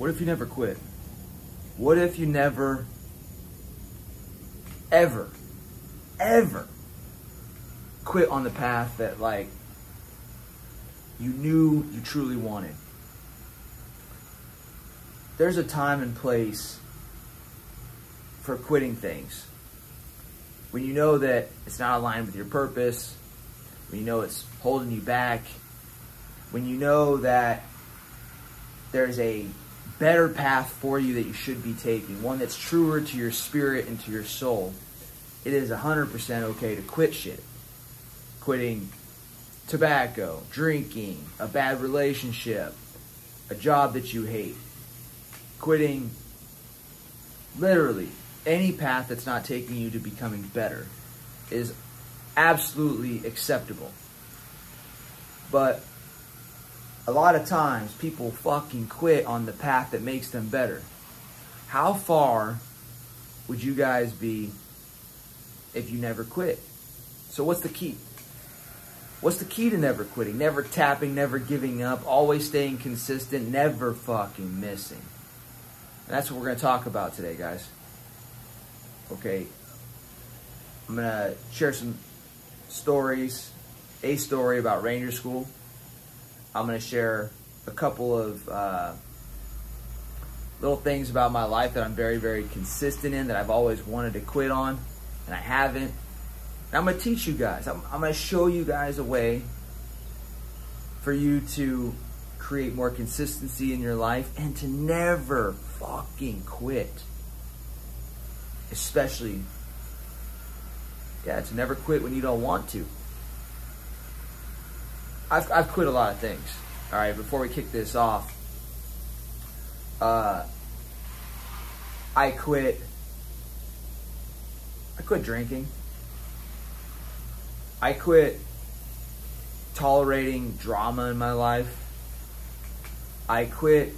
What if you never quit? What if you never, ever quit on the path that, like, you knew you truly wanted? There's a time and place for quitting things. When you know that it's not aligned with your purpose, when you know it's holding you back, when you know that there's a better path for you that you should be taking, one that's truer to your spirit and to your soul, it is 100% okay to quit shit. Quitting tobacco, drinking, a bad relationship, a job that you hate. Quitting literally any path that's not taking you to becoming better is absolutely acceptable. But a lot of times people fucking quit on the path that makes them better. How far would you guys be if you never quit? So what's the key? What's the key to never quitting? Never tapping, never giving up, always staying consistent, never fucking missing. And that's what we're going to talk about today, guys. Okay, I'm going to share some stories, a story about Ranger School. I'm going to share a couple of little things about my life that I'm very, very consistent in, that I've always wanted to quit on, and I haven't. And I'm going to teach you guys. I'm going to show you guys a way for you to create more consistency in your life and to never fucking quit. Especially, to never quit when you don't want to. I've quit a lot of things. All right, before we kick this off, I quit drinking. I quit tolerating drama in my life. I quit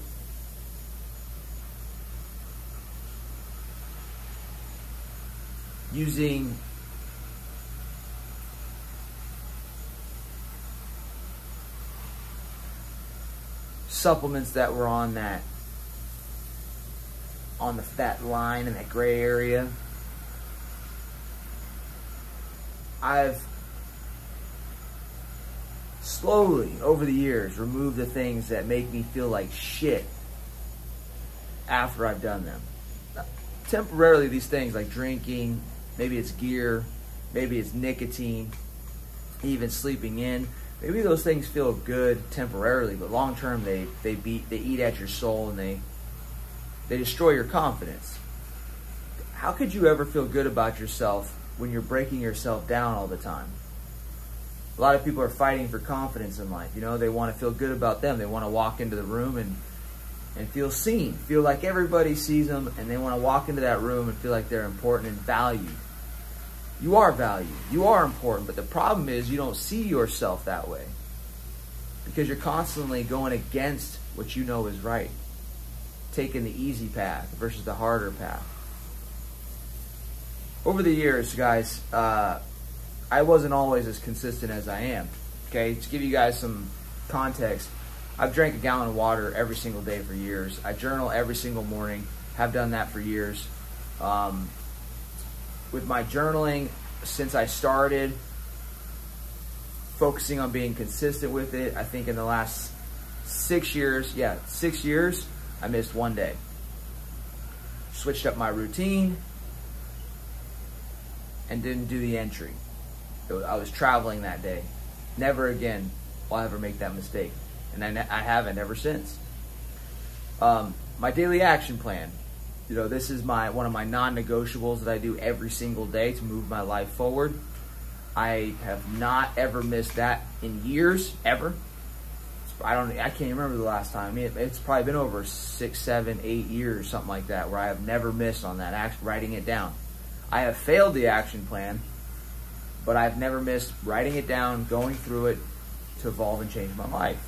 using supplements that were on that line in that gray area. I've slowly, over the years, removed the things that make me feel like shit after I've done them. Temporarily, these things like drinking, maybe it's gear, maybe it's nicotine, even sleeping in, maybe those things feel good temporarily, but long term they eat at your soul and they destroy your confidence. How could you ever feel good about yourself when you're breaking yourself down all the time? A lot of people are fighting for confidence in life. You know, they want to feel good about them. They want to walk into the room and feel seen, feel like everybody sees them, and they want to walk into that room and feel like they're important and valued. You are valued. You are important, but the problem is you don't see yourself that way because you're constantly going against what you know is right, taking the easy path versus the harder path. Over the years, guys, I wasn't always as consistent as I am. Okay, to give you guys some context, I've drank a gallon of water every single day for years. I journal every single morning, have done that for years. With my journaling, since I started focusing on being consistent with it, I think in the last 6 years, I missed one day. Switched up my routine and didn't do the entry. I was traveling that day. Never again will I ever make that mistake. And I haven't ever since. My daily action plan. You know, this is one of my non-negotiables that I do every single day to move my life forward. I have not ever missed that in years, ever. I can't remember the last time. I mean, it's probably been over 6, 7, 8 years, something like that, where I have never missed on that, writing it down. I have failed the action plan, but I've never missed writing it down, going through it to evolve and change my life.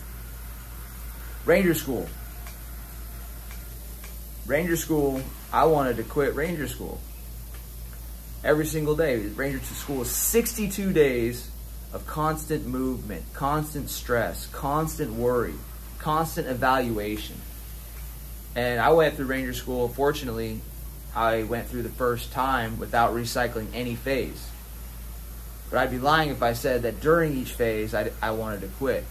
Ranger School. Ranger School, I wanted to quit Ranger School. Every single day. Ranger School is 62 days of constant movement, constant stress, constant worry, constant evaluation. And I went through Ranger School. Fortunately, I went through the first time without recycling any phase. But I'd be lying if I said that during each phase I wanted to quit.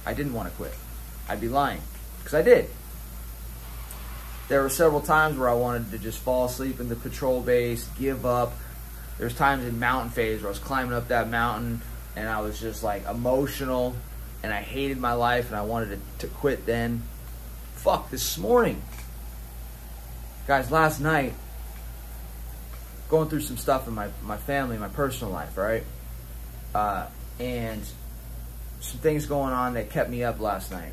I didn't want to quit. I'd be lying, because I did. There were several times where I wanted to just fall asleep in the patrol base, give up. There's times in mountain phase where I was climbing up that mountain and I was just like emotional and I hated my life and I wanted to quit then. Fuck, this morning. Guys, last night, going through some stuff in my family, my personal life, right? And some things going on that kept me up last night.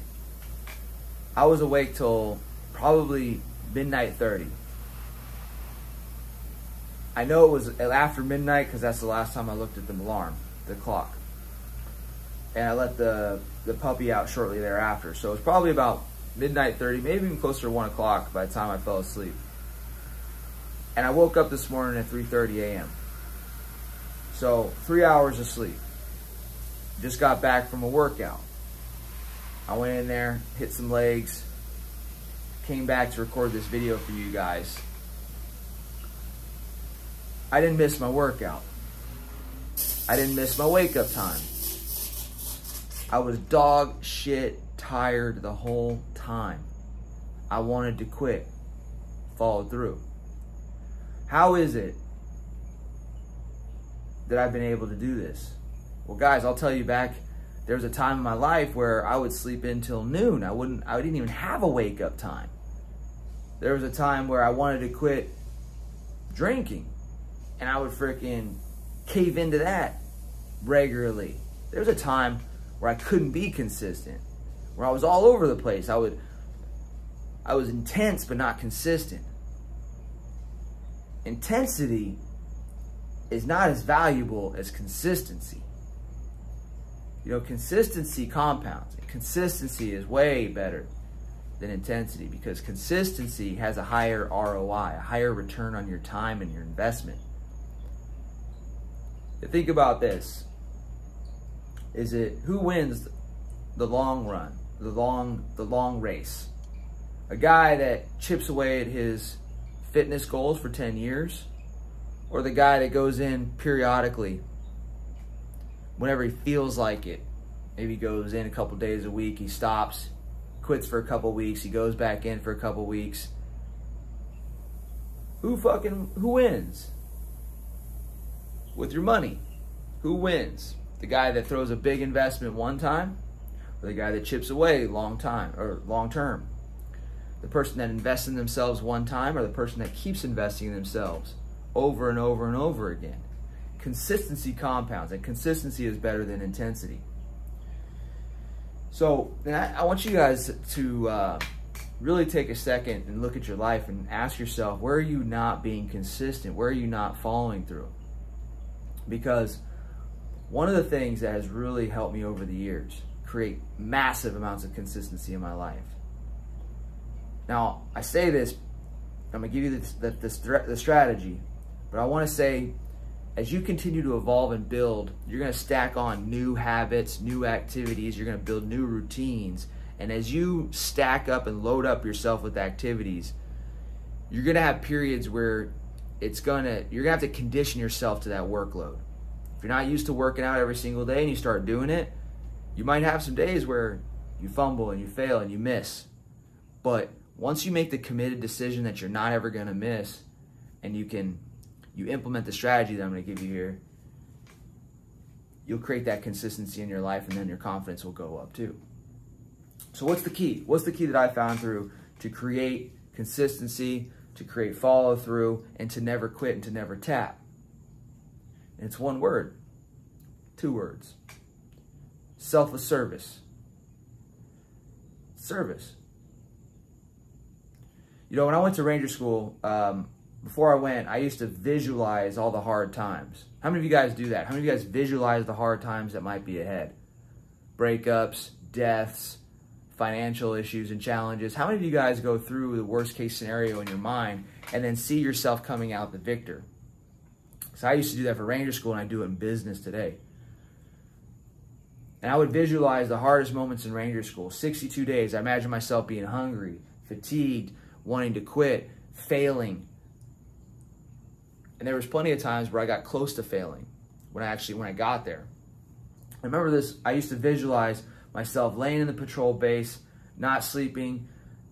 I was awake till probably midnight 30. I know it was after midnight because that's the last time I looked at the alarm, the clock. And I let the puppy out shortly thereafter. So it was probably about midnight 30, maybe even closer to 1 o'clock by the time I fell asleep. And I woke up this morning at 3:30 a.m. So 3 hours of sleep. Just got back from a workout. I went in there, hit some legs, came back to record this video for you guys. I didn't miss my workout. I didn't miss my wake up time. I was dog shit tired the whole time. I wanted to quit. Followed through. How is it that I've been able to do this? Well, guys, I'll tell you back, there was a time in my life where I would sleep in till noon. I didn't even have a wake up time. There was a time where I wanted to quit drinking and I would freaking cave into that regularly. There was a time where I couldn't be consistent, where I was all over the place. I was intense but not consistent. Intensity is not as valuable as consistency. You know, consistency compounds. Consistency is way better than intensity because consistency has a higher ROI, a higher return on your time and your investment. Think about this. Who wins the long run, the long race? A guy that chips away at his fitness goals for 10 years, or the guy that goes in periodically whenever he feels like it? Maybe he goes in a couple days a week, he stops, quits for a couple weeks, he goes back in for a couple weeks. Who wins? With your money, who wins? The guy that throws a big investment one time, or the guy that chips away long term? The person that invests in themselves one time, or the person that keeps investing in themselves over and over and over again? Consistency compounds, and consistency is better than intensity. So I want you guys to really take a second and look at your life and ask yourself, where are you not being consistent? Where are you not following through? Because one of the things that has really helped me over the years create massive amounts of consistency in my life. Now, I say this, I'm going to give you the strategy, but I want to say, as you continue to evolve and build, you're going to stack on new habits, new activities, you're going to build new routines, and as you stack up and load up yourself with activities, you're going to have periods where you're going to have to condition yourself to that workload. If you're not used to working out every single day and you start doing it, you might have some days where you fumble and you fail and you miss. But once you make the committed decision that you're not ever going to miss, and you implement the strategy that I'm going to give you here, you'll create that consistency in your life, and then your confidence will go up too. So what's the key? What's the key that I found to create consistency, to create follow through, and to never quit and to never tap? And it's one word, 2 words: selfless service. Service. You know, when I went to Ranger School, before I went, I used to visualize all the hard times. How many of you guys do that? How many of you guys visualize the hard times that might be ahead? Breakups, deaths, financial issues and challenges. How many of you guys go through the worst case scenario in your mind and then see yourself coming out the victor? So I used to do that for Ranger School, and I do it in business today. And I would visualize the hardest moments in Ranger School. 62 days, I imagine myself being hungry, fatigued, wanting to quit, failing. And there was plenty of times where I got close to failing when I got there. I remember this, I used to visualize myself laying in the patrol base, not sleeping,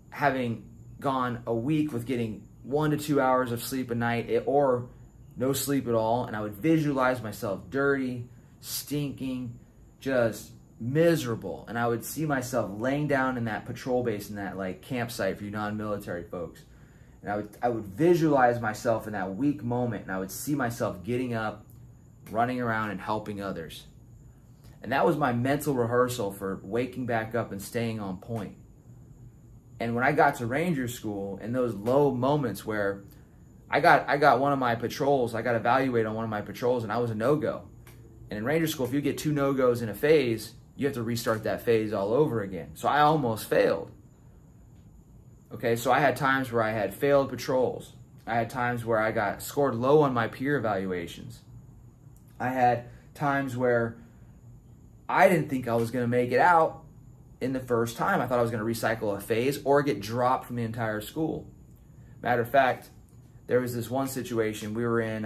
having gone a week with getting 1 to 2 hours of sleep a night or no sleep at all. And I would visualize myself dirty, stinking, just miserable. And I would see myself laying down in that patrol base, in that like campsite for you non-military folks. And I would visualize myself in that weak moment, and I would see myself getting up, running around and helping others. And that was my mental rehearsal for waking back up and staying on point. And when I got to Ranger School, in those low moments where I got one of my patrols, I got evaluated on one of my patrols, and I was a no-go. And in Ranger School, if you get 2 no-goes in a phase, you have to restart that phase all over again. So I almost failed. Okay, so I had times where I had failed patrols. I had times where I got scored low on my peer evaluations. I had times where I didn't think I was going to make it out in the first time. I thought I was going to recycle a phase or get dropped from the entire school. Matter of fact, there was this one situation. We were in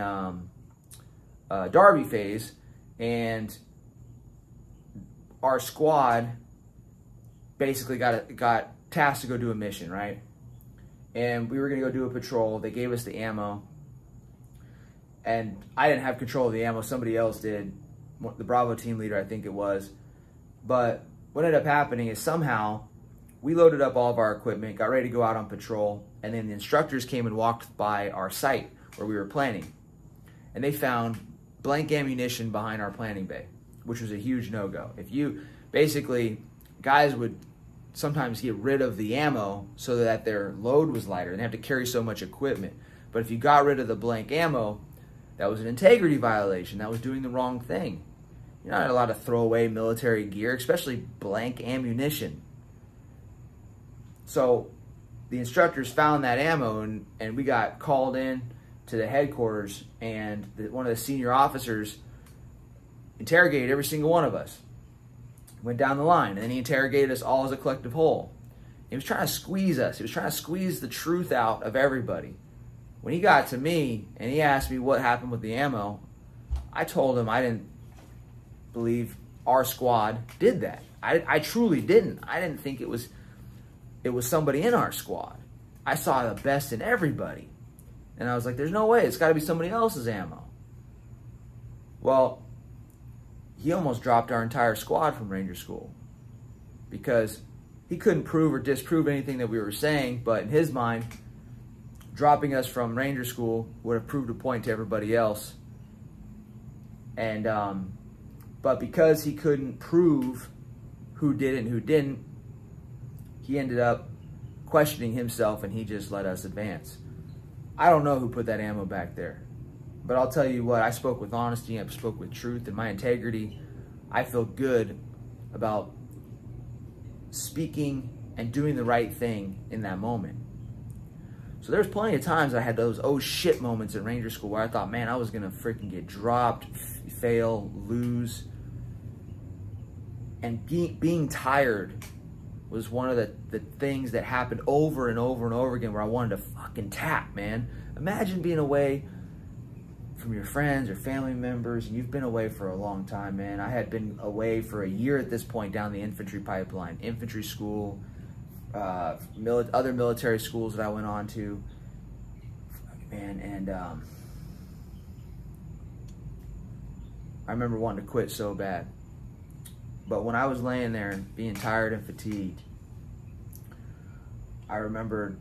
Derby phase, and our squad basically got tasked to go do a mission, right? And we were going to go do a patrol. They gave us the ammo, and I didn't have control of the ammo. Somebody else did, the Bravo team leader, I think it was. But what ended up happening is somehow we loaded up all of our equipment, got ready to go out on patrol, and then the instructors came and walked by our site where we were planning, and they found blank ammunition behind our planning bay, which was a huge no-go. If you, basically, guys would sometimes get rid of the ammo so that their load was lighter and they have to carry so much equipment. But if you got rid of the blank ammo, that was an integrity violation. That was doing the wrong thing. You're not allowed to throw away military gear, especially blank ammunition. So the instructors found that ammo, and we got called in to the headquarters, and one of the senior officers interrogated every single one of us. Went down the line, and then he interrogated us all as a collective whole. He was trying to squeeze us. He was trying to squeeze the truth out of everybody. When he got to me and he asked me what happened with the ammo, I told him I didn't believe our squad did that. I truly didn't. I didn't think it was somebody in our squad. I saw the best in everybody. And I was like, there's no way. It's got to be somebody else's ammo. Well, he almost dropped our entire squad from Ranger School because he couldn't prove or disprove anything that we were saying, but in his mind, dropping us from Ranger School would have proved a point to everybody else. And but because he couldn't prove who did it and who didn't, he ended up questioning himself, and he just let us advance. I don't know who put that ammo back there, but I'll tell you what, I spoke with honesty, I spoke with truth and my integrity. I feel good about speaking and doing the right thing in that moment. So there's plenty of times I had those oh shit moments in Ranger School where I thought, man, I was gonna freaking get dropped, fail, lose. And being tired was one of the things that happened over and over and over again, where I wanted to fucking tap, man. Imagine being away from your friends or family members, and you've been away for a long time, man. I had been away for a year at this point down the infantry pipeline, infantry school, other military schools that I went on to, man, and I remember wanting to quit so bad. But when I was laying there and being tired and fatigued, I remembered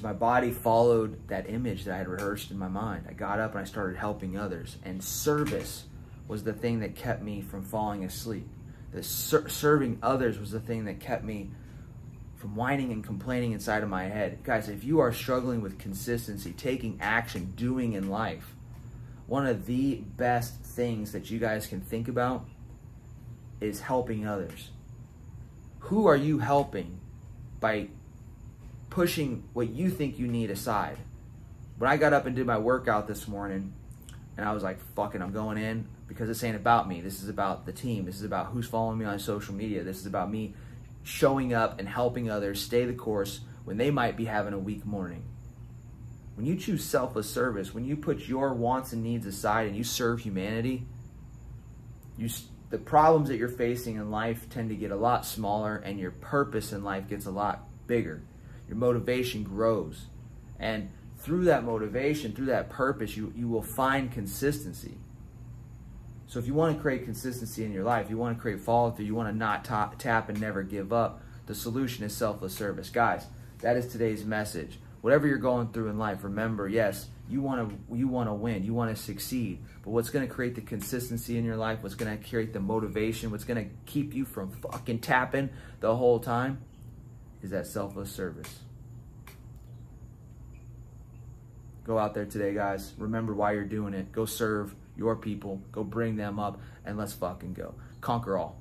my body followed that image that I had rehearsed in my mind. I got up and I started helping others. And service was the thing that kept me from falling asleep. Serving others was the thing that kept me from whining and complaining inside of my head. Guys, if you are struggling with consistency, taking action, doing in life, one of the best things that you guys can think about is helping others. Who are you helping by pushing what you think you need aside? When I got up and did my workout this morning, and I was like, fuck it, I'm going in, because this ain't about me. This is about the team. This is about who's following me on social media. This is about me showing up and helping others stay the course when they might be having a weak morning. When you choose selfless service, when you put your wants and needs aside and you serve humanity, the problems that you're facing in life tend to get a lot smaller, and your purpose in life gets a lot bigger. Your motivation grows. And through that motivation, through that purpose, you will find consistency. So if you want to create consistency in your life, you want to create follow-through, you want to not tap and never give up, the solution is selfless service. Guys, that is today's message. Whatever you're going through in life, remember, yes, you want to win, you want to succeed. But what's going to create the consistency in your life, what's going to create the motivation, what's going to keep you from fucking tapping the whole time is that selfless service. Go out there today, guys. Remember why you're doing it. Go serve your people. Go bring them up, and let's fucking go. Conquer all.